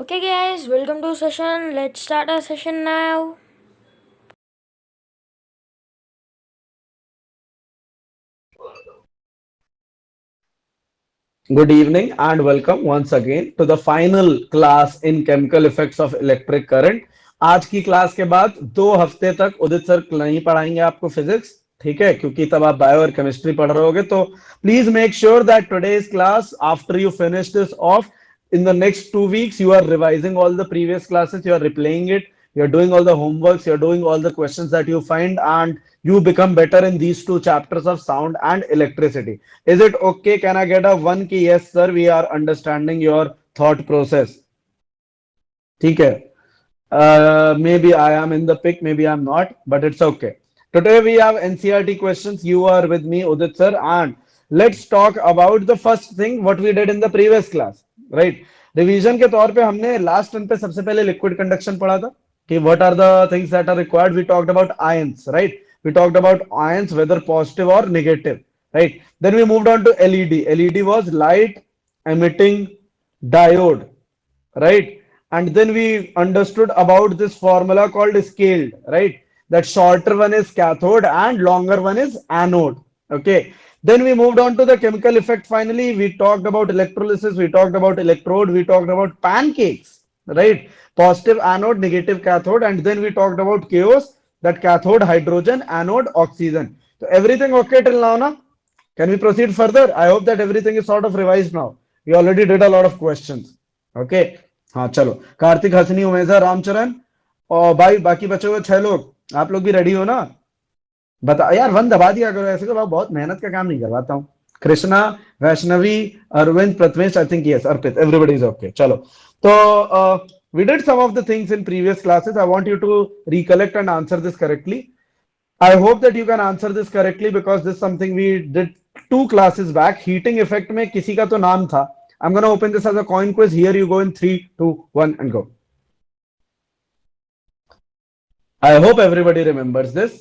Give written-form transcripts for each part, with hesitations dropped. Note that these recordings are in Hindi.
Okay, guys, welcome to session. Let's start our session now. Good evening and welcome once again to the final class in chemical effects of electric current. आज की क्लास के बाद 2 हफ्ते तक उदित सर नहीं पढ़ाएंगे आपको फिजिक्स, ठीक है, क्योंकि तब आप बायो और केमिस्ट्री पढ़ रहे होगे. तो please make sure that today's class after you finish this of in the next 2 weeks you are revising all the previous classes, you are replaying it, you're doing all the homeworks, you're doing all the questions that you find, and you become better in these 2 chapters of sound and electricity. Is it okay? Can I get a one key? Yes sir, we are understanding your thought process. ठीक है. Maybe I am in the pic, maybe I'm not, but it's okay. Today we have NCRT questions. You are with me, Udit sir, and let's talk about the first thing what we did in the previous class, right? Revision के तौर पे हमने लास्ट टर्न पे सबसे पहले लिक्विड कंडक्शन पढ़ा था कि what are the things that are required. We talked about ions, right? We talked about ions whether positive और negative, right? Then we moved on to LED. LED was light emitting diode, right? And then we understood about this formula called scaled, right? That shorter one is cathode and longer one is anode. Okay. Then we moved on to the chemical effect. Finally, we talked about electrolysis, we talked about electrode, we talked about pancakes, right? Positive anode, negative cathode, and then we talked about chaos, that cathode hydrogen, anode oxygen. So everything okay till now, na? Can we proceed further? I hope that everything is sort of revised now. We already did a lot of questions. Okay. हाँ चलो, कार्तिक, हसनी, उमेजा, रामचरण और भाई बाकी बचे हुए 6 लोग, आप लोग भी रेडी हो ना? बता यार, वन दबा दिया करो, ऐसे करो, बहुत मेहनत का काम नहीं करवाता हूँ. Krishna, Vaishnavi, Arvind, Prathamesh, I think yes, Arpit, everybody is okay. चलो, तो we did some of the things in previous classes. I want you to recollect and answer this correctly. I hope that you can answer this correctly because this is something we did 2 classes back. Heating effect में किसी का तो नाम था. I'm gonna open this as a coin quiz. Here you go in 3, 2, 1 and go. I hope everybody remembers this.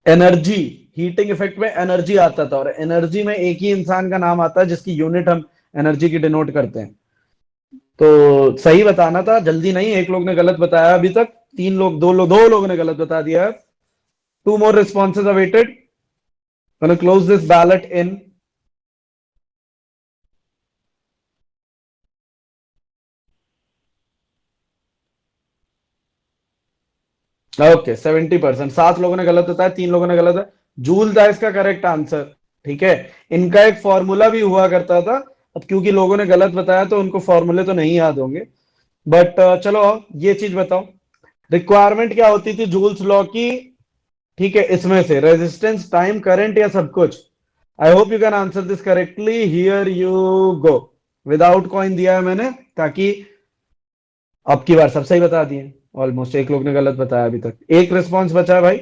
Energy, heating effect में एनर्जी आता था, और एनर्जी में एक ही इंसान का नाम आता है जिसकी यूनिट हम एनर्जी की डिनोट करते हैं. तो सही बताना था, जल्दी नहीं. एक लोग ने गलत बताया अभी तक, 3 लोग, 2 लोगों ने गलत बता दिया है. 2 more responses awaited. Gonna close this ballot in. Okay, 70%. 7 लोगों ने गलत बताया, 3 लोगों ने गलत है. जूल था इसका करेक्ट आंसर, ठीक है. इनका एक फॉर्मूला भी हुआ करता था. अब क्योंकि लोगों ने गलत बताया तो उनको फॉर्मूले तो नहीं याद होंगे, बट चलो ये चीज बताओ, रिक्वायरमेंट क्या होती थी जूल्स लॉ की? ठीक है, इसमें से रेजिस्टेंस, टाइम, करंट या सब कुछ? I hope you can answer this correctly. Here you go. Without coin दिया है मैंने, ताकि अब की बार सब सही बता दिए. ऑलमोस्ट. एक लोग ने गलत बताया अभी तक. एक रिस्पॉन्स बचा है भाई.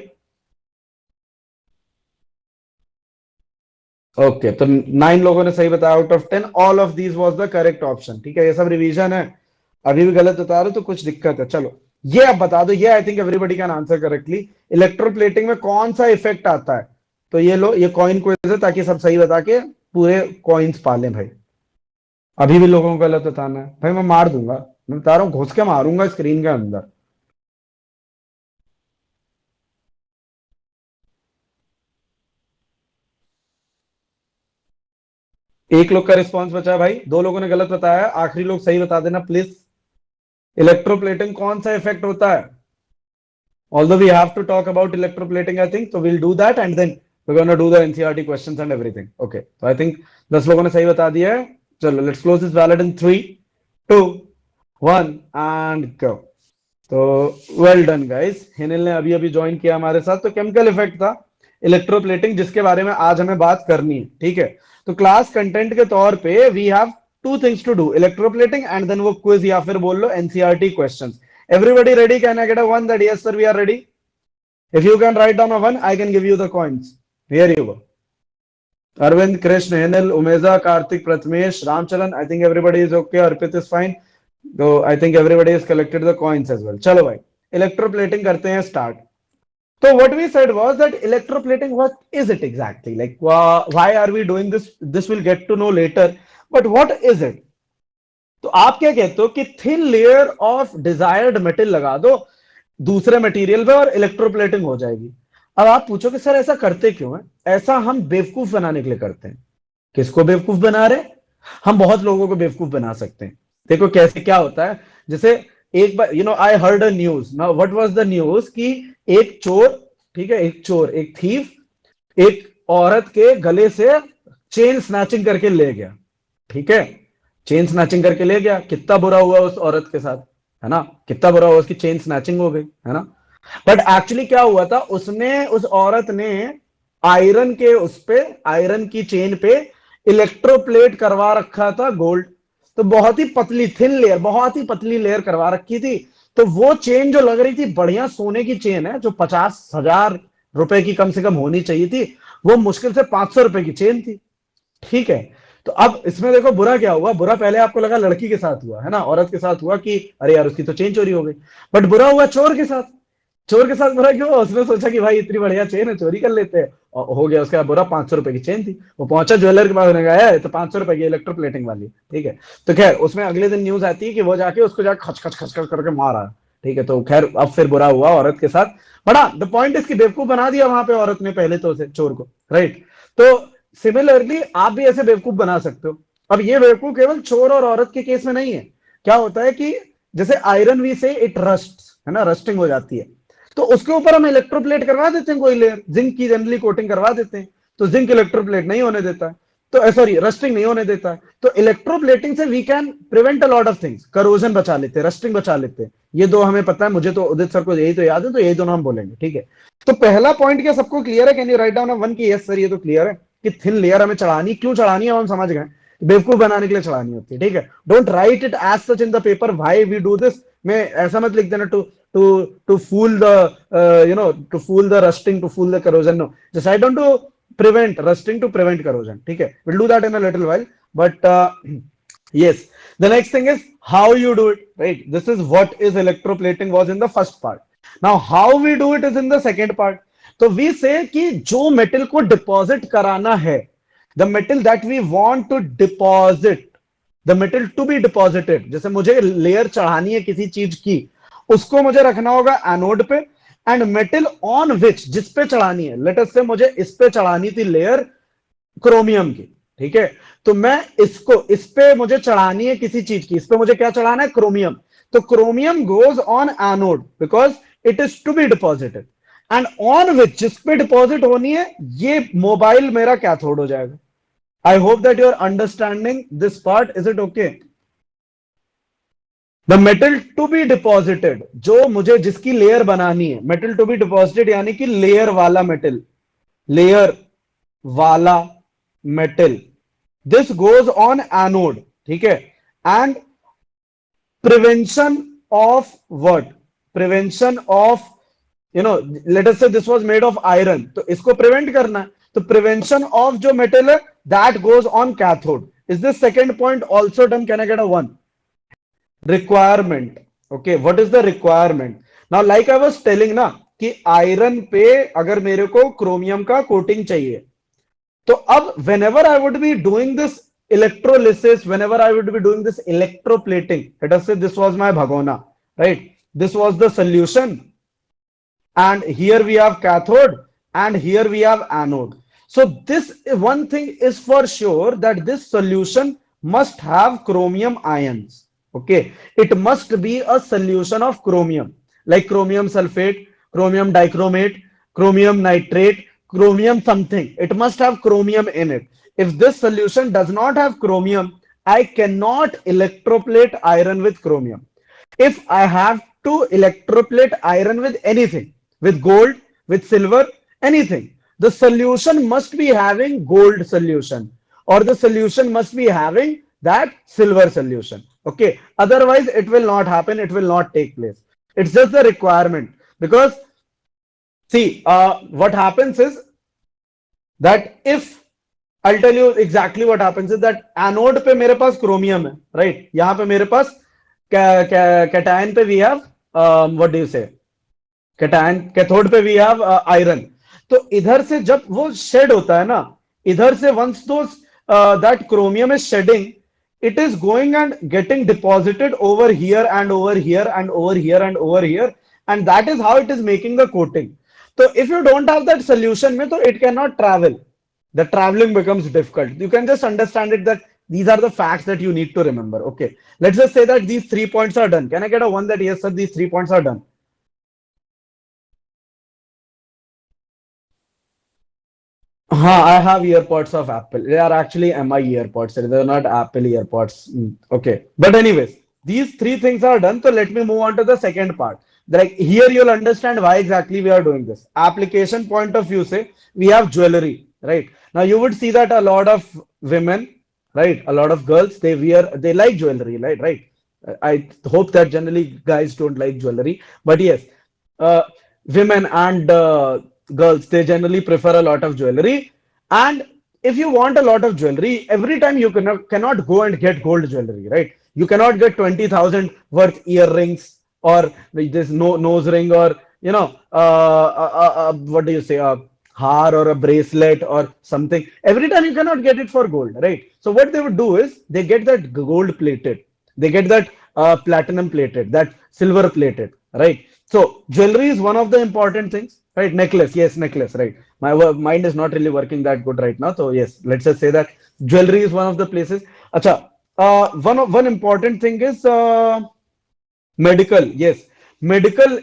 ओके, तो 9 लोगों ने सही बताया out of 10. All of these was the correct option. ठीक है, ये सब रिवीजन है. अभी भी गलत बता रहे हो तो कुछ दिक्कत है. चलो, ये अब बता दो. ये I think everybody can answer correctly. Electroplating में कौन सा इफेक्ट आता है? तो ये लो, ये कॉइन क्विज है, ताकि सब सही बता के पूरे कॉइन्स पाले भाई. अभी भी लोगों को गलत बताना है भाई, मैं मार दूंगा. मैं बता रहा हूँ, घुस के मारूंगा स्क्रीन के अंदर. एक लोग का रिस्पॉन्स बचा है भाई, 2 लोगों ने गलत बताया है. आखिरी लोग सही बता देना प्लीज. इलेक्ट्रोप्लेटिंग कौन सा इफेक्ट होता है? Although we have to talk about electroplating, I think, so we'll do that and then we're going to do the NCRT questions and everything. Okay, so I think 10 लोगों ने सही बता दिया है. चलो, let's close this ballot in 3, 2, 1 and go. तो वेल डन गाइस. हिनिल ने अभी अभी ज्वाइन किया हमारे साथ. तो केमिकल इफेक्ट था इलेक्ट्रोप्लेटिंग, जिसके बारे में आज हमें बात करनी है. ठीक है, तो क्लास कंटेंट के तौर पे we have 2 things to do, electroplating and then वो क्विज या फिर बोल लो NCERT questions. Everybody ready? Can I get a one that yes sir we are ready? If you can write down a one, I can give you the coins. Here you go. Arvind, Krishna, Henil, Umeza, Karthik, Pratmesh, Ramcharan. I think everybody is okay. Arpit is fine. So I think everybody has collected the coins as well. चलो भाई, इलेक्ट्रोप्लेटिंग करते हैं start. So what we said was that electroplating, what is it exactly? Like, why are we doing this? This we'll get to know later. But what is it? तो आप क्या कहते हो कि thin layer of desired metal लगा दो दूसरे मटेरियल पे और इलेक्ट्रोप्लेटिंग हो जाएगी। अब आप पूछो कि सर ऐसा करते क्यों है? ऐसा हम बेवकूफ बनाने के लिए करते हैं। किसको बेवकूफ बना रहे? हम बहुत लोगों को बेवकूफ बना सकते हैं। देखो कैसे क्या होता है, जैसे एक बार I heard a news. Now what was the news कि एक चोर, ठीक है, एक चोर, एक थीफ एक औरत के गले से चेन स्नैचिंग करके ले गया। ठीक है, चेन स्नैचिंग करके ले गया। कितना बुरा हुआ उस औरत के साथ, है ना? कितना बुरा हुआ, उसकी चेन स्नैचिंग हो गई, है ना? बट एक्चुअली क्या हुआ था, उसने, उस औरत ने आयरन के, उस पे, आयरन की चेन पे इलेक्ट्रोप्लेट करवा रखा था गोल्ड। तो बहुत ही पतली थिन लेयर, बहुत ही पतली लेयर करवा रखी थी। तो वो चेन जो लग रही थी बढ़िया सोने की चेन है, जो 50,000 रुपए की कम से कम होनी चाहिए थी, वो मुश्किल से 500 रुपए की चेन थी। ठीक है, तो अब इसमें देखो बुरा क्या हुआ। बुरा पहले आपको लगा लड़की के साथ हुआ, है ना, औरत के साथ हुआ कि अरे यार उसकी तो चेन चोरी हो गई। बट बुरा हुआ चोर के साथ। चोर के साथ बुरा क्यों हुआ? उसने सोचा कि भाई इतनी बढ़िया चेन है, चोरी कर लेते हैं, और हो गया उसका बुरा। 500 रुपए की चेन थी, वो पहुंचा ज्वेलर के पास, उन्होंने कहा है तो 500 रुपए की इलेक्ट्रोप्लेटिंग वाली। ठीक है, तो खैर उसमें अगले दिन न्यूज आती है कि वो जाके उसको जाके खच खच खच खच करके मारा। ठीक है, तो खैर अब फिर बुरा हुआ औरत के साथ। बड़ा द पॉइंट इसकी बेवकूफ बना दिया वहां पे औरत ने पहले तो उसे, चोर को, राइट? तो सिमिलरली आप भी ऐसे बेवकूफ बना सकते हो। अब ये बेवकूफ केवल चोर और औरत के केस में नहीं है। क्या होता है कि जैसे आयरन वी से इट रस्ट, है ना, रस्टिंग हो जाती है, तो उसके ऊपर हम इलेक्ट्रोप्लेट करवा देते हैं कोई लेयर, जिंक की जनरली कोटिंग करवा देते हैं। तो जिंक इलेक्ट्रोप्लेट नहीं होने देता है, तो सॉरी रस्टिंग नहीं होने देता है। तो इलेक्ट्रोप्लेटिंग से we can prevent a lot of things. Corrosion बचा लेते हैं, रस्टिंग बचा लेते हैं। ये दो हमें पता है, मुझे तो उदित सर को यही तो याद है, तो यही दोनों हम बोलेंगे। ठीक है, तो पहला पॉइंट क्या सबको क्लियर है? Can you write down one की यस सर ये तो क्लियर है कि थिन लेयर हमें चढ़ानी, क्यों चढ़ानी है हम समझ गए, बेवकूफ बनाने के लिए चढ़ानी होती है। ठीक है, don't write it as such in the paper why we do this. मैं ऐसा मत लिख देना to fool the to fool the rusting, to fool the corrosion. No, just write down to prevent rusting, to prevent corrosion. ठीक है, we'll do that in a little while. But yes, the next thing is how you do it, right? This is what is electroplating was in the first part. Now how we do it is in the second part. तो we say कि जो मेटल को डिपॉजिट कराना है, the metal that we want to deposit, the metal to be deposited, जैसे मुझे लेयर चढ़ानी है किसी चीज की, उसको मुझे रखना होगा एनोड पे। एंड मेटल ऑन विच, जिस पे चढ़ानी है, लेट अस से मुझे इस पे चढ़ानी थी लेयर क्रोमियम की। ठीक है, तो मैं इसको, इस पे मुझे चढ़ानी है किसी चीज की, इस पे मुझे क्या चढ़ाना है? क्रोमियम। तो chromium goes on anode because it is to be deposited. And on which, जिस पे डिपॉजिट होनी है, ये मोबाइल मेरा कैथोड हो जाएगा। I hope that you are understanding this part. Is it okay? The metal to be deposited, जो मुझे, जिसकी लेयर बनानी है, मेटल टू बी डिपॉजिटेड यानी कि लेयर वाला मेटल, लेयर वाला metal, this goes on anode. ठीक है, and prevention of what? Prevention of, let us say this was made of iron, तो इसको प्रिवेंट करना है, तो प्रिवेंशन ऑफ जो मेटल है that goes on cathode. Is this second point also done? Can I get a one? Requirement. Okay, what is the requirement? Now like I was telling ना कि आयरन पे अगर मेरे को क्रोमियम का कोटिंग चाहिए, तो अब whenever I would be doing this electrolysis, whenever I would be doing this electroplating, let us say this was my bhagona, right? This was the solution, and here we have cathode, and here we have anode. So this one thing is for sure, that this solution must have chromium ions. Okay, it must be a solution of chromium, like chromium sulfate, chromium dichromate, chromium nitrate, chromium something. It must have chromium in it. If this solution does not have chromium, I cannot electroplate iron with chromium. If I have to electroplate iron with anything, with gold, with silver, anything, the solution must be having gold solution, or the solution must be having that silver solution. Okay, otherwise it will not happen, it will not take place. It's just the requirement. Because see, what happens is that if I'll tell you exactly what happens is that anode पे मेरे पास क्रोमियम है, राइट? यहां पे मेरे पास कैटायन पे we have what do you say, cathode पे वी हैव आयरन। तो इधर से जब वो शेड होता है ना, इधर से वंस दो that chromium is shedding, it is going and getting deposited over here and over here and over here and over here, and that is how it is making the coating. So if you don't have that solution mein, so it cannot travel. The traveling becomes difficult. You can just understand it that these are the facts that you need to remember. Okay, let's just say that these 3 points are done. Can I get a one that yes sir, these 3 points are done? I have earpods of Apple. They are actually MI earpods. They're not Apple earpods. Okay. But anyways, these three things are done. So let me move on to the second part. Like here you'll understand why exactly we are doing this. Application point of view, say we have jewelry, right? Now you would see that a lot of women, right? A lot of girls, they like jewelry, right? Right. I hope that generally guys don't like jewelry, but yes, uh, women and girls, they generally prefer a lot of jewelry. And if you want a lot of jewelry, every time you cannot go and get gold jewelry, right? You cannot get 20,000 worth earrings or this nose ring, or what do you say, a har or a bracelet or something. Every time you cannot get it for gold, right? So what they would do is they get that gold plated, they get that platinum plated, that silver plated, right? So jewelry is one of the important things, right? Necklace, yes, necklace, right? My mind is not really working that good right now, so yes, let's just say that jewelry is one of the places. Acha, one important thing is medical, yes, medical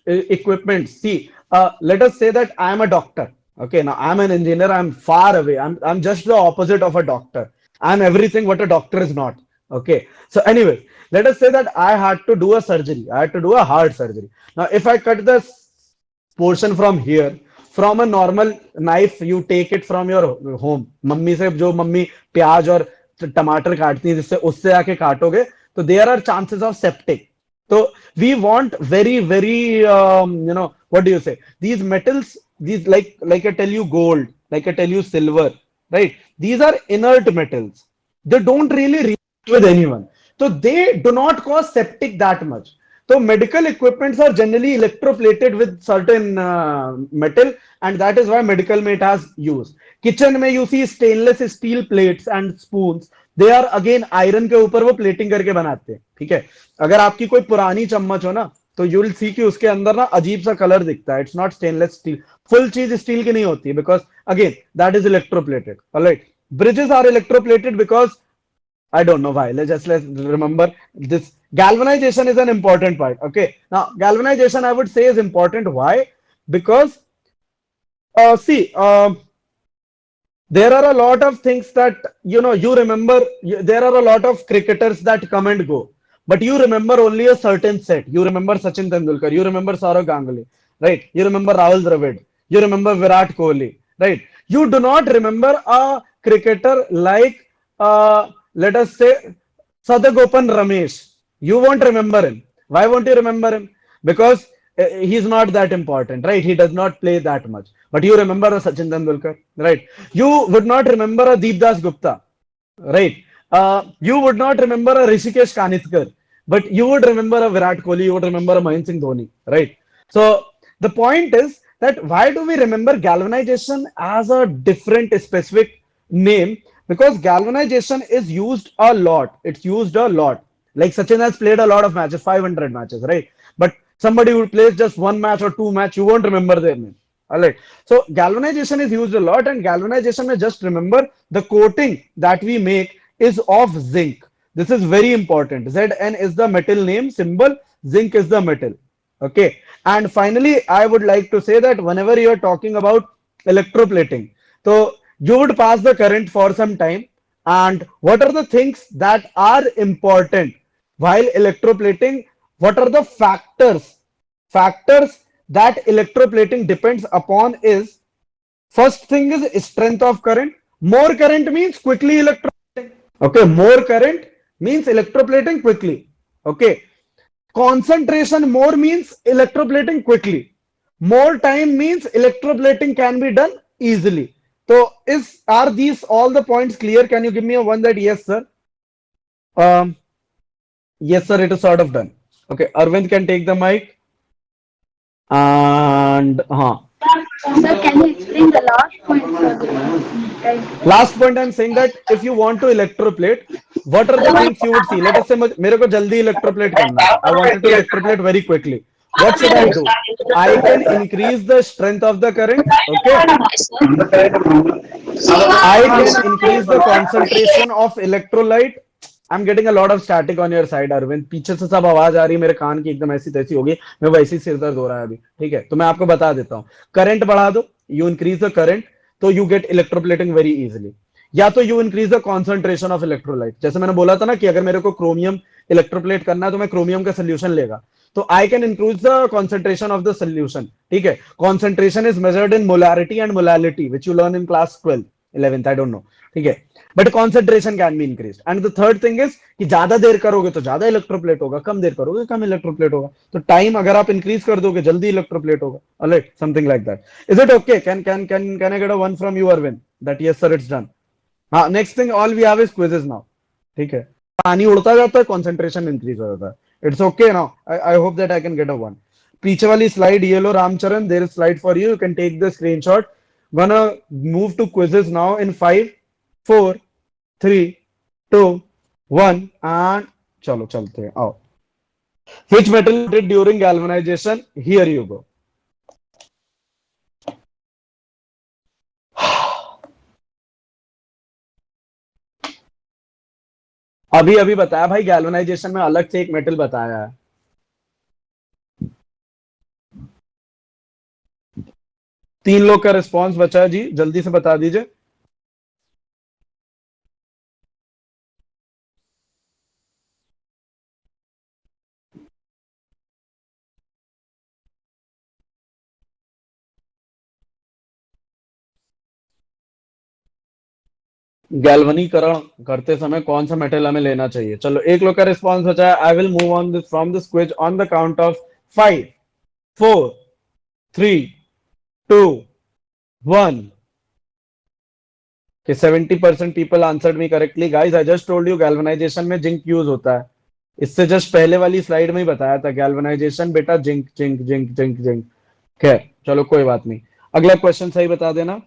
equipment. See, let us say that I am a doctor. Okay, now I'm an engineer. I'm far away. I'm just the opposite of a doctor. I'm everything what a doctor is not. Okay, so anyway, let us say that I had to do a surgery. I had to do a heart surgery. Now, if I cut the portion from here, from a normal knife, you take it from your home, mummy से जो मम्मी प्याज और टमाटर काटती है जिससे उससे आके काटोगे, तो there are chances of septic. So we want very what do you say? These metals, these like I tell you gold, like I tell you silver, right? These are inert metals. They don't really react with anyone. So they do not cause septic that much. So medical equipments are generally electroplated with certain metal, and that is why medical mate has used. Kitchen में you see stainless steel plates and spoons. They are again iron के ऊपर वो plating करके बनाते हैं, ठीक है? अगर आपकी कोई पुरानी चम्मच हो ना, तो यू विल सी कि उसके अंदर ना अजीब सा कलर दिखता है. It's not stainless steel. Full चीज स्टील की नहीं होती है, because again that is electroplated. Alright, bridges are electroplated because I don't know why. Let's remember this. Galvanization is an important part. Okay. Now, galvanization I would say is important. Why? Because see, there are a lot of things that you remember. There are a lot of cricketers that come and go, but you remember only a certain set. You remember Sachin Tendulkar. You remember Saurav Ganguly, right? You remember Rahul Dravid. You remember Virat Kohli, right? You do not remember a cricketer like let us say Sadagopan Ramesh. You won't remember him. Why won't you remember him? Because he's not that important, right? He does not play that much. But you remember a Sachin Tendulkar, right? You would not remember a Deepdas Gupta, right? You would not remember a Rishikesh Kanitkar, but you would remember a Virat Kohli, you would remember a Mahendra Singh Dhoni, right? So the point is that why do we remember galvanization as a different specific name? Because galvanization is used a lot. It's used a lot. Like Sachin has played a lot of matches, 500 matches, right? But somebody who plays just one match or two match, you won't remember their name. All right. So galvanization is used a lot, and galvanization, may just remember the coating that we make is of zinc. This is very important. Zn is the metal name symbol. Zinc is the metal. Okay. And finally, I would like to say that whenever you are talking about electroplating, so you would pass the current for some time. And what are the things that are important while electroplating? What are the factors that electroplating depends upon is, first thing is strength of current. More current means quickly electroplating. Okay, more current means electroplating quickly. Okay, concentration more means electroplating quickly. More time means electroplating can be done easily. So, are these all the points clear? Can you give me a one that yes, sir? Um, yes, sir. It is sort of done. Okay, Arvind can take the mic. And Sir, can you explain the last point for the last point I'm saying that if you want to electroplate, what are the things you would see? Let us say मेरे को जल्दी electroplate करना है. I wanted to electroplate very quickly. What should I do? I can increase the strength of the current. Okay. I can increase the concentration of electrolyte. I'm getting a lot of static on your side, Arvind. पीछे से सब आवाज आ रही है मेरे कान की एकदम ऐसी तैसी होगी. मैं वैसे ही सिर दर्द हो रहा है अभी. ठीक है, तो मैं आपको बता देता हूँ. करंट बढ़ा दो, यू इंक्रीज द करंट, तो you get electroplating very easily. या तो you increase the concentration of electrolyte. जैसे मैंने बोला था ना कि अगर मेरे को क्रोमियम इलेक्ट्रोप्लेट करना है तो मैं क्रोमियम का सोल्यूशन लेगा. तो I can increase the concentration of the solution. ठीक है, concentration is measured in molarity and molality which you learn in class 12 11th, I don't know. ठीक है, but concentration can be increase. And the third thing is कि ज्यादा देर करोगे तो ज्यादा इलेक्ट्रोप्लेट होगा, कम देर करोगे कम इलेक्ट्रोप्लेट होगा. तो टाइम अगर आप इंक्रीज कर दोगे जल्दी इलेक्ट्रोप्लेट होगा. Alright, something like that. Is it okay? Can I get a one from you, Arvind, that yes sir it's done. हाँ, next thing, all we have is quizzes now. ठीक है, पानी उड़ता जाता है, कॉन्सेंट्रेशन इंक्रीज हो जाता है. It's okay now. I hope that I can get a one. पीछे वाली स्लाइड ये लो Ramcharan, there is slide for you can take the screenshot. Gonna move to quizzes now in 5 4 3 2 1 and चलो चलते हैं. आओ. Which metal did during galvanization? Here you go. अभी अभी बताया भाई, गैल्वेनाइजेशन में अलग से एक मेटल बताया है. तीन लोग का रिस्पांस बचा है जी, जल्दी से बता दीजिए. गैल्वनीकरण करते समय कौन सा मेटल हमें लेना चाहिए? चलो, एक लोग का रिस्पांस बचा है. I will move on this from this quiz on the count of 5 4 3 2 1. कि 70% people answered me correctly. Guys, I just told you galvanisation में जिंक यूज होता है. इससे जस्ट पहले वाली स्लाइड में ही बताया था गैल्वेनाइजेशन बेटा zinc zinc zinc zinc zinc. खैर चलो कोई बात नहीं. अगला क्वेश्चन सही बता देना.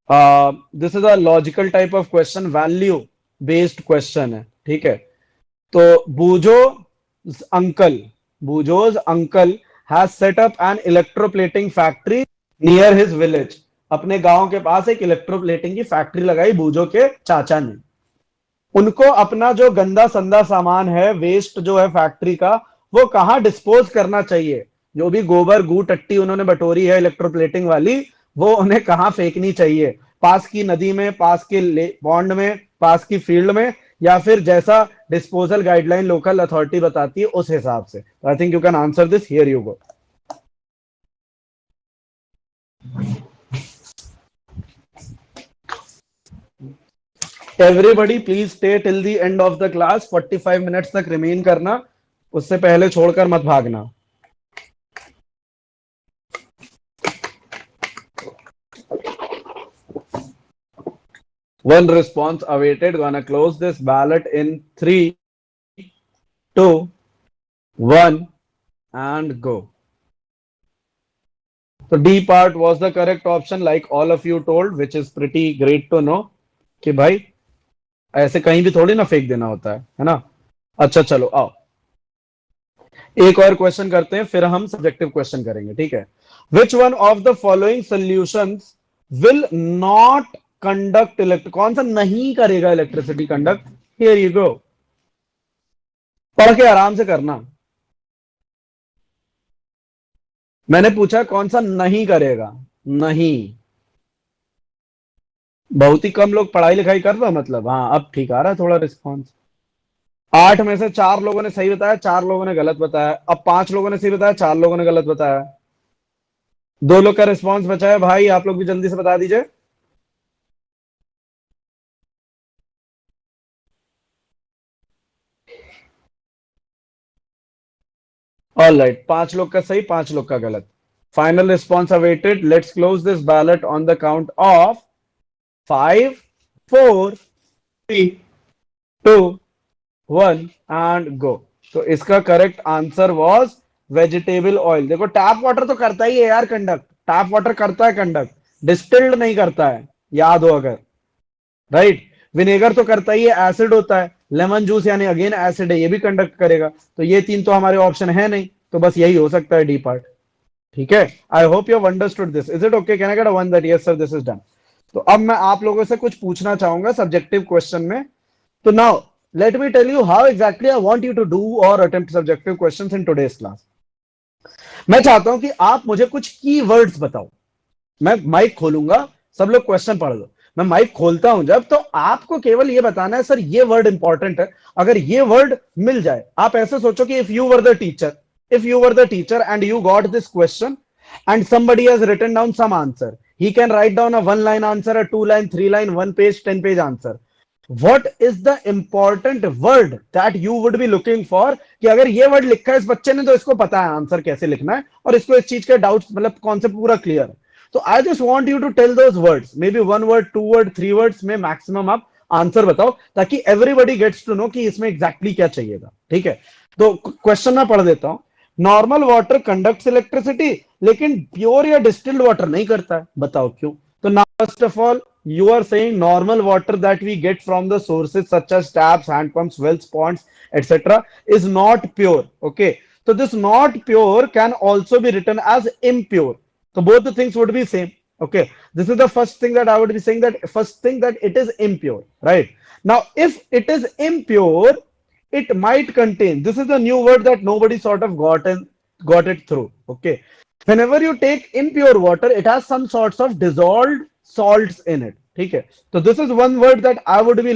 This is a logical type of question, value based question है. ठीक है, तो अंकल बूजोज uncle has set up an electroplating factory near his village. अपने गांव के पास एक इलेक्ट्रोप्लेटिंग की फैक्ट्री लगाई बूजो के चाचा ने. उनको अपना जो गंदा संदा सामान है, वेस्ट जो है फैक्ट्री का, वो कहाँ डिस्पोज करना चाहिए? जो भी गोबर गू टट्टी उन्होंने बटोरी है इलेक्ट्रोप्लेटिंग वाली, वो उन्हें कहाँ फेंकनी चाहिए? पास की नदी में, पास के पॉन्ड में, पास की फील्ड में, या फिर जैसा डिस्पोजल गाइडलाइन लोकल अथॉरिटी बताती है उस हिसाब से? I think you can answer this. Here you go. Everybody please stay till the end of the class. 45 minutes तक रिमेन करना, उससे पहले छोड़कर मत भागना. One response awaited. Gonna close this ballot in 3 2 1 and go. So D part was the correct option, like all of you told, which is pretty great to know कि भाई ऐसे कहीं भी थोड़ी ना फेंक देना होता है ना. अच्छा चलो आओ, एक और क्वेश्चन करते हैं, फिर हम सब्जेक्टिव क्वेश्चन करेंगे. ठीक है. Which one of the following solutions will not conduct electric? कौन सा नहीं करेगा electricity conduct? Here you go. पढ़ के आराम से करना. मैंने पूछा कौन सा नहीं करेगा. नहीं. बहुत ही कम लोग पढ़ाई लिखाई कर रहे हो मतलब. हाँ, अब ठीक आ रहा है थोड़ा रिस्पॉन्स. 8 में से 4 लोगों ने सही बताया, 4 लोगों ने गलत बताया. अब 5 लोगों ने सही बताया, 4 लोगों ने गलत बताया. 2 लोग का रिस्पॉन्स बचा है. भाई आप लोग भी जल्दी से बता दीजिए. ऑल राइट, 5 लोग का सही, 5 लोग का गलत. Final response awaited. Let's close this ballot on the count of 5 4 3 2 1 and गो. तो इसका correct answer was vegetable oil. देखो टैप वाटर तो करता ही है यार कंडक्ट, टैप वाटर करता है कंडक्ट, डिस्टिल्ड नहीं करता है, याद हो अगर, राइट। विनेगर तो करता ही है, एसिड होता है। लेमन जूस यानी अगेन एसिड है, ये भी कंडक्ट करेगा। तो ये तीन तो हमारे ऑप्शन है नहीं, तो बस यही हो सकता है डी पार्ट। ठीक है, I hope you have understood this. Is it okay? Can I get a one that yes sir this is done? तो अब मैं आप लोगों से कुछ पूछना चाहूंगा सब्जेक्टिव क्वेश्चन में। तो now let me tell you how exactly I want you to do और attempt subjective questions in today's class. मैं चाहता हूं कि आप मुझे कुछ की वर्ड्स बताओ। मैं माइक खोलूंगा, सब लोग क्वेश्चन पढ़ लो। मैं माइक खोलता हूं जब, तो आपको केवल ये बताना है सर ये वर्ड इंपॉर्टेंट है। अगर ये वर्ड मिल जाए, आप ऐसे सोचो कि if you were the teacher, if you were the teacher and you got this question and somebody has written down some answer, he can write down a one line answer, a two line, three line, one page, 10 page answer. What is the important word that you would be looking for? कि अगर ये वर्ड लिखा है इस बच्चे ने तो इसको पता है आंसर कैसे लिखना है और इसको इस चीज के डाउट्स मतलब कॉन्सेप्ट पूरा क्लियर है। तो I just want you to tell those words, may be one word, two word, three words में मैक्सिमम आप आंसर बताओ, ताकि एवरीबडी गेट्स टू नो कि इसमें एग्जैक्टली क्या चाहिएगा। ठीक है, तो क्वेश्चन मैं पढ़ देता हूं। नॉर्मल वाटर कंडक्ट्स इलेक्ट्रिसिटी, लेकिन प्योर या डिस्टिल्ड वाटर नहीं करता है, बताओ क्यों? तो now first of all you are saying normal water that we get from the sources such as taps, hand pumps, wells, ponds, etc. is not pure. Okay, so this not pure can also be written as impure. So both the things would be same. Okay, this is the first thing that I would be saying, that first thing that it is impure, right? Now if it is impure, it might contain, this is a new word that nobody sort of got it through. Okay, whenever you take impure water, it has some sorts of dissolved salts in it. ठीक है, तो this is one word that I would be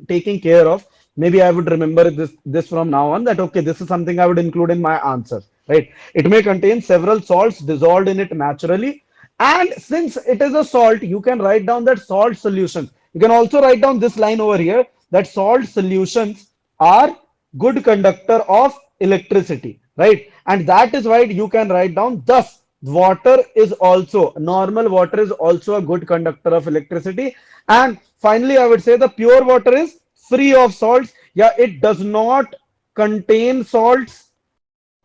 taking care of. Maybe I would remember this from now on, that okay, this is something I would include in my answer, right? It may contain several salts dissolved in it naturally, and since it is a salt, you can write down that salt solutions. You can also write down this line over here, that salt solutions are good conductor of electricity, right? And that is why you can write down, thus water is also, normal water is also a good conductor of electricity. And finally I would say the pure water is free of salts. Yeah, it does not contain salts,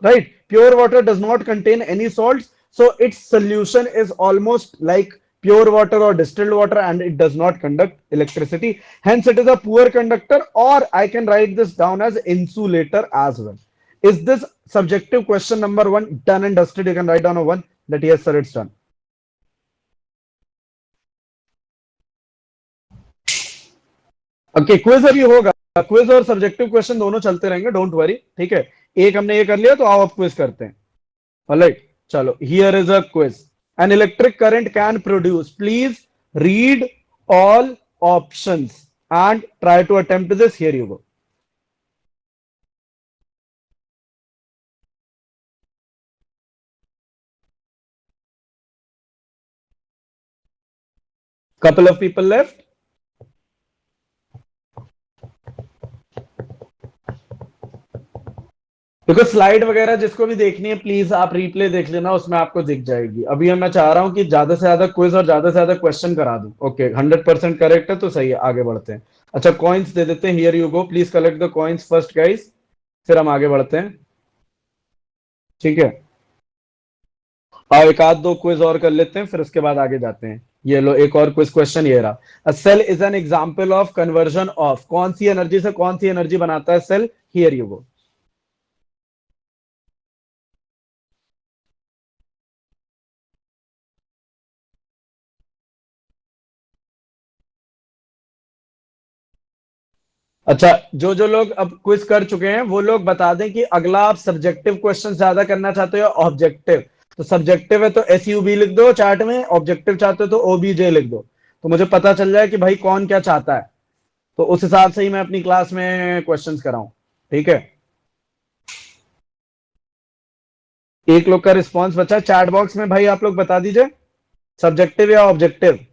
right? Pure water does not contain any salts, so its solution is almost like pure water or distilled water, and it does not conduct electricity. Hence it is a poor conductor, or I can write this down as insulator as well. Is this subjective question number one done and dusted? You can write down a one, that yes sir, it's done. Okay, quiz अभी होगा, क्विज और सब्जेक्टिव क्वेश्चन दोनों चलते रहेंगे, डोंट वरी। ठीक है, एक हमने ये कर लिया, तो आओ अब क्विज करते हैं। ऑलराइट, चलो, here is a quiz. N electric current can produce, please read all options and try to attempt this. Here you go. Couple of people left. देखो स्लाइड वगैरह जिसको भी देखनी है प्लीज आप रिप्ले देख लेना, उसमें आपको दिख जाएगी। अभी मैं चाह रहा हूं कि ज्यादा से ज्यादा क्विज और ज्यादा से ज्यादा क्वेश्चन करा दूं। ओके, 100% करेक्ट है तो सही है, आगे बढ़ते हैं। अच्छा, कॉइन्स दे देते हैं, here you go, please collect the coins first guys, फिर हम आगे बढ़ते हैं। ठीक है, और एक आध दो क्विज और कर लेते हैं, फिर उसके बाद आगे जाते हैं। ये लो, एक और क्विज क्वेश्चन ये रहा। A cell is an example of conversion of, कौन सी एनर्जी से कौन सी एनर्जी बनाता है सेल? Here you go. अच्छा, जो जो लोग अब क्विज कर चुके हैं वो लोग बता दें कि अगला आप सब्जेक्टिव क्वेश्चन ज्यादा करना चाहते हो या ऑब्जेक्टिव? तो सब्जेक्टिव है तो SUB लिख दो चार्ट में, ऑब्जेक्टिव चाहते हो तो OBJ लिख दो, तो मुझे पता चल जाए कि भाई कौन क्या चाहता है, तो उस हिसाब से ही मैं अपनी क्लास में क्वेश्चंस कराऊं। ठीक है, एक लोग का रिस्पॉन्स बचा चैट बॉक्स में, भाई आप लोग बता दीजिए सब्जेक्टिव या ऑब्जेक्टिव।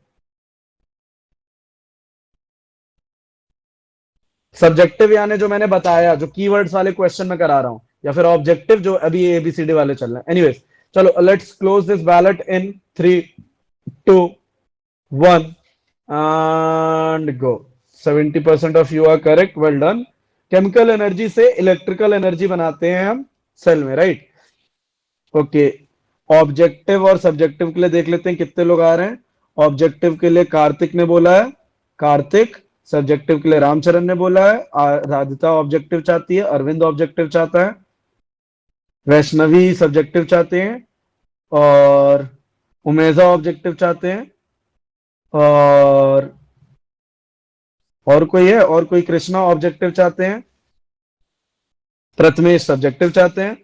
सब्जेक्टिव यानी जो मैंने बताया, जो कीवर्ड्स वाले क्वेश्चन में करा रहा हूं, या फिर ऑब्जेक्टिव जो अभी ABCD वाले चल रहे हैं। एनीवेज, चलो let's close this ballot in 3, 2, 1 and go. 70% of you are correct, well done. Chemical energy से इलेक्ट्रिकल एनर्जी बनाते हैं हम सेल में, राइट? ओके, ऑब्जेक्टिव और सब्जेक्टिव के लिए देख लेते हैं कितने लोग आ रहे हैं। ऑब्जेक्टिव के लिए कार्तिक ने बोला है, कार्तिक। सब्जेक्टिव के लिए रामचरण ने बोला है, राधिका ऑब्जेक्टिव चाहती है, अरविंद ऑब्जेक्टिव चाहता है, वैष्णवी सब्जेक्टिव चाहते हैं, और उमेजा ऑब्जेक्टिव चाहते हैं, और कोई है, और कोई कृष्णा ऑब्जेक्टिव चाहते हैं, प्रथमेश सब्जेक्टिव चाहते हैं,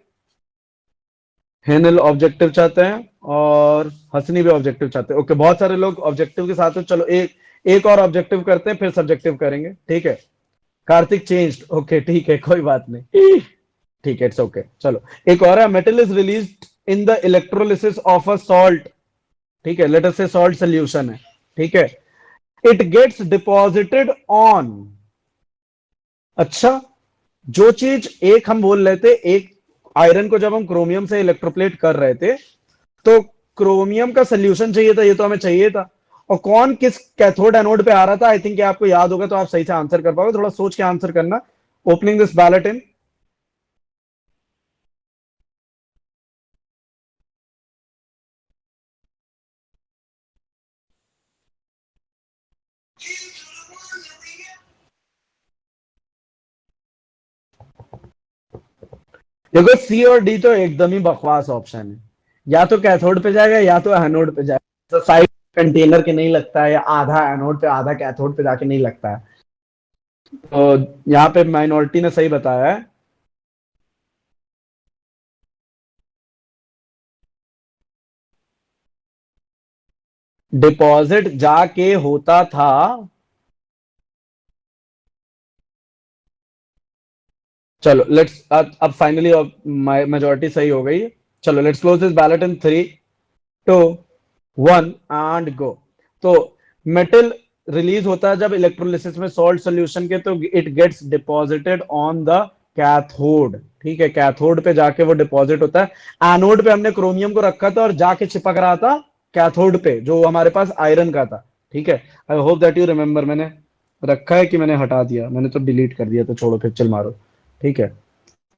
हेनल ऑब्जेक्टिव चाहते हैं, और हसनी भी ऑब्जेक्टिव चाहते हैं। ओके, बहुत सारे लोग ऑब्जेक्टिव के साथ हैं। चलो एक एक और ऑब्जेक्टिव करते हैं, फिर सब्जेक्टिव करेंगे, ठीक है। कार्तिक चेंज्ड, ओके ठीक है, कोई बात नहीं, ठीक है, इट्स ओके। चलो एक और है, metal is released in the electrolysis of a salt, ठीक है, लेट अस से सॉल्ट सोल्यूशन है, ठीक है, इट गेट्स डिपॉजिटेड ऑन। अच्छा, जो चीज एक हम बोल रहे थे, एक आयरन को जब हम क्रोमियम से इलेक्ट्रोप्लेट कर रहे थे, तो क्रोमियम का सोल्यूशन चाहिए था, ये तो हमें चाहिए था, और कौन किस कैथोड एनोड पे आ रहा था, आई थिंक आपको याद होगा, तो आप सही से आंसर कर पाओगे। थोड़ा सोच के आंसर करना। ओपनिंग दिस बैलेट इन, देखो सी और डी तो एकदम ही बकवास ऑप्शन है, या तो कैथोड पे जाएगा या तो एनोड पे जाएगा, तो साइड कंटेनर के नहीं लगता है, या आधा एनोड पे आधा कैथोड पे जाके नहीं लगता है। तो यहाँ पे माइनॉरिटी ने सही बताया है। डिपॉजिट जाके होता था, चलो लेट्स, अब फाइनली मेजोरिटी सही हो गई। चलो let's close this ballot in 3, 2, 1 and गो। तो मेटल रिलीज होता है जब इलेक्ट्रोलिसिस में सॉल्ट सॉल्यूशन के, तो it gets deposited on the cathode, ठीक है, कैथोड पे जाके वो डिपॉजिट होता है। एनोड पे हमने क्रोमियम को रखा था और जाके चिपक रहा था कैथोड पे, जो हमारे पास आयरन का था, ठीक है। आई होप दैट यू रिमेंबर, मैंने रखा है कि मैंने हटा दिया, मैंने तो डिलीट कर दिया, तो छोड़ो फिर, चल मारो, ठीक है।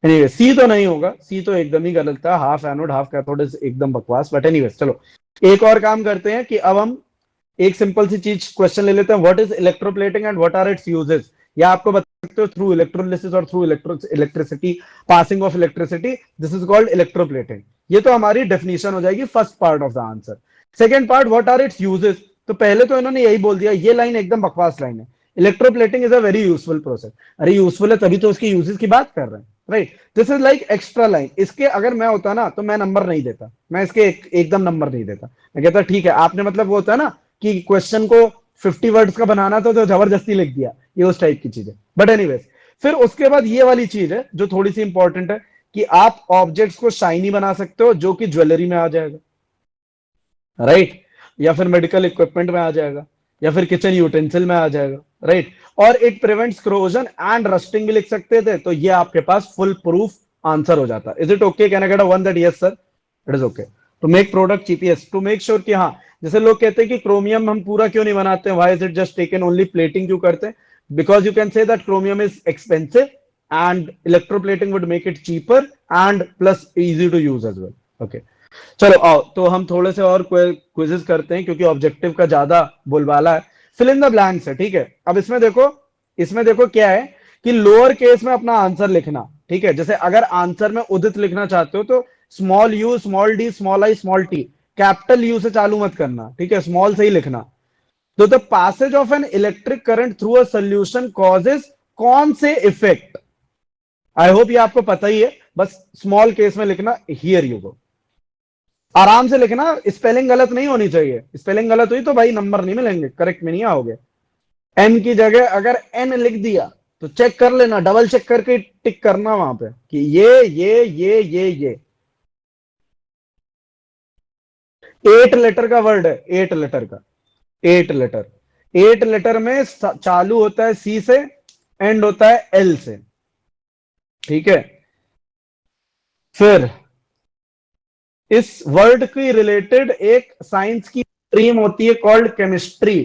एनीवे, सी तो नहीं होगा, सी तो एकदम ही गलत था, half anode half cathode is एकदम बकवास। बट एनीवेज चलो एक और काम करते हैं कि अब हम एक सिंपल सी चीज क्वेश्चन ले लेते हैं, what is electroplating and what are its uses. या आपको बता सकते हो थ्रू इलेक्ट्रोलिसिस और through electricity, passing of electricity, this is called electroplating. ये तो हमारी डेफिनेशन हो जाएगी first part of the answer. Second part, what are its uses, तो पहले तो इन्होंने यही बोल दिया, ये लाइन एकदम बकवास लाइन है, electroplating is a very useful process. अरे यूजफुल है तभी तो उसकी यूजेस की बात कर रहे हैं, right. This is like extra line, इसके अगर मैं होता ना तो मैं नंबर नहीं देता, मैं इसके एकदम नंबर नहीं देता, मैं कहता ठीक है, आपने मतलब वो होता है ना कि क्वेश्चन को 50 वर्ड्स का बनाना था तो जबरदस्ती लिख दिया, ये उस टाइप की चीज है। बट एनीवेज, फिर उसके बाद ये वाली चीज है जो थोड़ी सी इंपॉर्टेंट है, कि आप ऑब्जेक्ट्स को शाइनी बना सकते हो, जो कि ज्वेलरी में आ जाएगा, राइट, या फिर मेडिकल इक्विपमेंट में आ जाएगा, या फिर किचन यूटेंसिल में आ जाएगा, राइट। और it prevents corrosion and rusting भी लिख सकते थे, तो ये आपके पास फुल प्रूफ आंसर हो जाता। Is it okay, can I get a one that yes sir, it is okay to make product चीपीएस, टू मेक श्योर कि हाँ, जैसे लोग कहते हैं कि क्रोमियम हम पूरा क्यों नहीं बनाते, why is it just taken only plating क्यों करते हैं, because you can say that chromium is expensive and electroplating would make it cheaper and plus easy to use as well. Okay, चलो आओ तो हम थोड़े से और क्विजेस करते हैं, क्योंकि ऑब्जेक्टिव का ज्यादा बोलबाला है। फिल इन द ब्लैंक्स है, ठीक है। अब इसमें देखो क्या है कि लोअर केस में अपना आंसर लिखना, ठीक है। जैसे अगर आंसर में उदित लिखना चाहते हो तो small you, small D, small I, small T, capital you से चालू मत करना, ठीक है, स्मॉल से ही लिखना। तो the passage of an electric current through a solution causes कौन से इफेक्ट, आई होप ये आपको पता ही है, बस स्मॉल केस में लिखना, हियर यू गो, आराम से लिखना, स्पेलिंग गलत नहीं होनी चाहिए, स्पेलिंग गलत हुई तो भाई नंबर नहीं मिलेंगे, करेक्ट में नहीं आओगे। एन की जगह अगर एन लिख दिया तो चेक कर लेना, डबल चेक करके टिक करना वहां पे कि ये 8 लेटर का वर्ड है, 8 लेटर का, 8 लेटर, 8 लेटर में चालू होता है सी से, एंड होता है एल से, ठीक है। फिर इस वर्ड की रिलेटेड एक साइंस की स्ट्रीम होती है कॉल्ड केमिस्ट्री।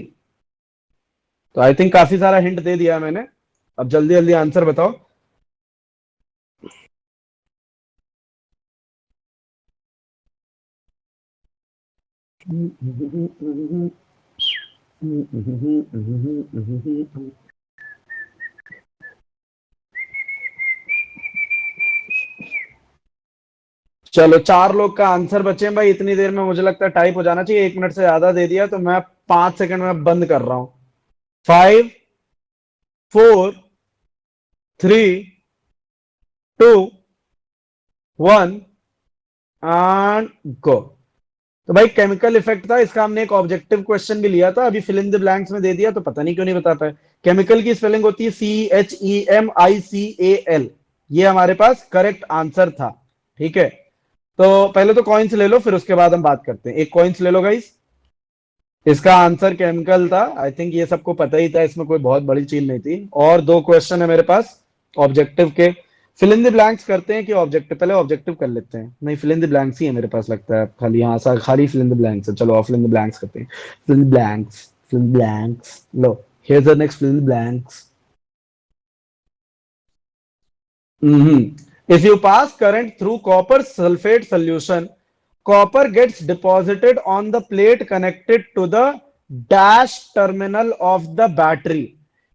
तो आई थिंक काफी सारा हिंट दे दिया मैंने, अब जल्दी जल्दी आंसर बताओ। चलो 4 लोग का आंसर बचे हैं भाई। इतनी देर में मुझे लगता है टाइप हो जाना चाहिए। 1 मिनट से ज्यादा दे दिया तो मैं 5 सेकंड में बंद कर रहा हूं। 5, 4, 3, 2, 1 एंड गो। तो भाई केमिकल इफेक्ट था इसका। हमने एक ऑब्जेक्टिव क्वेश्चन भी लिया था, अभी फिल इन द ब्लैंक्स में दे दिया तो पता नहीं क्यों नहीं बता पाए। केमिकल की स्पेलिंग होती है CHEMICAL। ये हमारे पास करेक्ट आंसर था। ठीक है, तो पहले तो कॉइन्स ले लो, फिर उसके बाद हम बात करते हैं। एक कॉइन्स ले लो गाइस। इसका आंसर केमिकल था। आई थिंक ये सबको पता ही था, इसमें कोई बहुत बड़ी चीज नहीं थी। और 2 क्वेश्चन है मेरे पास ऑब्जेक्टिव के। फिल इन द ब्लैंक्स करते हैं कि ऑब्जेक्टिव? पहले ऑब्जेक्टिव कर लेते हैं। नहीं, फिल इन द ब्लैंक्स ही है मेरे पास लगता है खाली। यहाँ सा खाली फिल इन द ब्लैंक्स है। चलो of fill in the blanks करते हैं। Fill in the blanks, fill in the blanks. लो, here's the next fill in the blanks. If you pass current through copper sulfate solution, copper gets deposited on the plate connected to the dash terminal of the battery.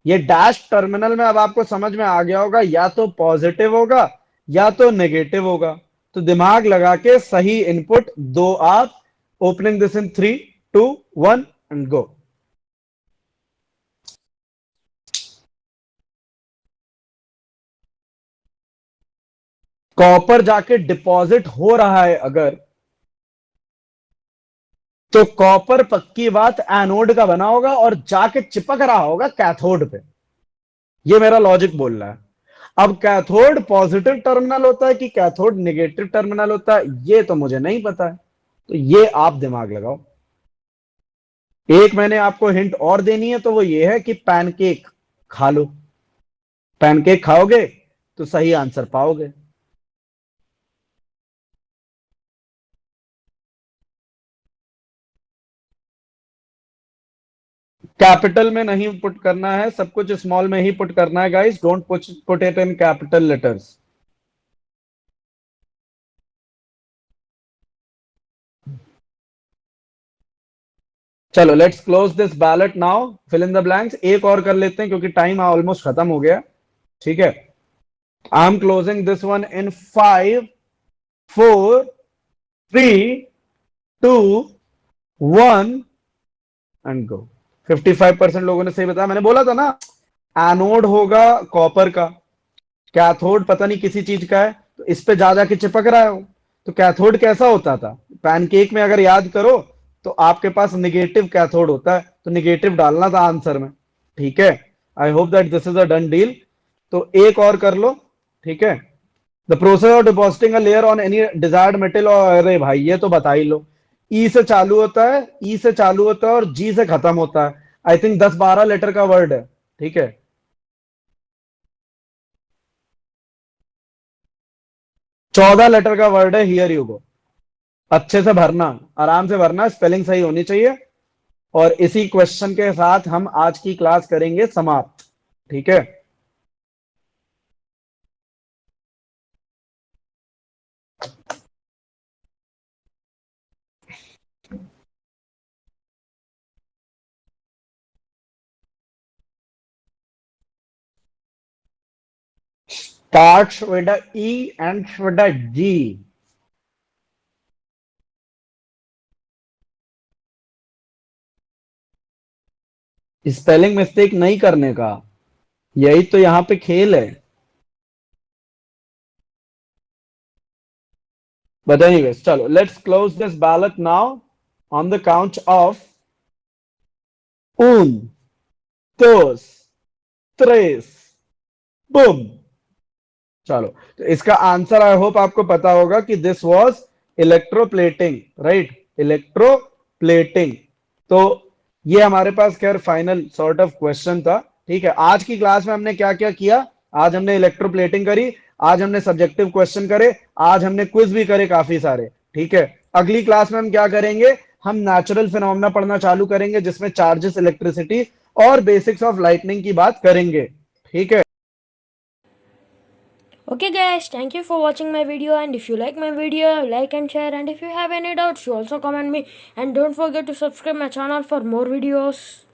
ये डैश टर्मिनल में अब आपको समझ में आ गया होगा, या तो पॉजिटिव होगा या तो नेगेटिव होगा। तो दिमाग लगा के सही इनपुट दो आप। Opening this in 3, 2, 1 and go. Copper जाके डिपॉजिट हो रहा है अगर, तो कॉपर पक्की बात एनोड का बना होगा और जाके चिपक रहा होगा कैथोड पे। ये मेरा लॉजिक बोल रहा है। अब कैथोड पॉजिटिव टर्मिनल होता है कि कैथोड नेगेटिव टर्मिनल होता है, ये तो मुझे नहीं पता है। तो ये आप दिमाग लगाओ। एक मैंने आपको हिंट और देनी है, तो वो ये है कि पैनकेक खा लो। पैनकेक खाओगे तो सही आंसर पाओगे। कैपिटल में नहीं पुट करना है, सब कुछ स्मॉल में ही पुट करना है guys. Don't put it in capital letters. चलो let's close this ballot now. Fill in the blanks एक और कर लेते हैं क्योंकि टाइम ऑलमोस्ट खत्म हो गया। ठीक है, I am closing this one in 5, 4, 3, 2, 1 and गो। 55% लोगों ने सही बताया। मैंने बोला था ना, एनोड होगा कॉपर का, कैथोड पता नहीं किसी चीज का है, तो इस पे जा जाके चिपक रहा है वो। तो कैथोड कैसा होता था? पैनकेक में अगर याद करो तो आपके पास निगेटिव कैथोड होता है, तो निगेटिव डालना था आंसर में। ठीक है, आई hope that this is a done deal. तो एक और कर लो। ठीक है, the process of depositing a layer on any desired metal. और अरे भाई ये तो बता ही लो। ई से चालू होता है, ई से चालू होता है और जी से खत्म होता है। आई थिंक 10-12 लेटर का वर्ड है। ठीक है, 14 लेटर का वर्ड है। Here you go. अच्छे से भरना, आराम से भरना, स्पेलिंग सही होनी चाहिए। और इसी क्वेश्चन के साथ हम आज की क्लास करेंगे समाप्त। ठीक है, starts with a E and with a G। Spelling mistake नहीं करने का, यही तो यहां पे खेल है। बट एनीवेज, चलो let's close this ballot now on the count of 1, 2, 3, boom. चलो, तो इसका आंसर आई होप आपको पता होगा कि this was electroplating, right? Electroplating. तो ये हमारे पास खैर फाइनल सॉर्ट ऑफ क्वेश्चन था। ठीक है, आज की क्लास में हमने क्या क्या किया? आज हमने इलेक्ट्रोप्लेटिंग करी, आज हमने सब्जेक्टिव क्वेश्चन करे, आज हमने क्विज भी करे काफी सारे। ठीक है, अगली क्लास में हम क्या करेंगे? हम नेचुरल फिनोमेना पढ़ना चालू करेंगे, जिसमें चार्जेस, इलेक्ट्रिसिटी और बेसिक्स ऑफ लाइटनिंग की बात करेंगे। ठीक है। Okay guys, thank you for watching my video, and if you like my video, like and share, and if you have any doubts, you also comment me, and don't forget to subscribe my channel for more videos.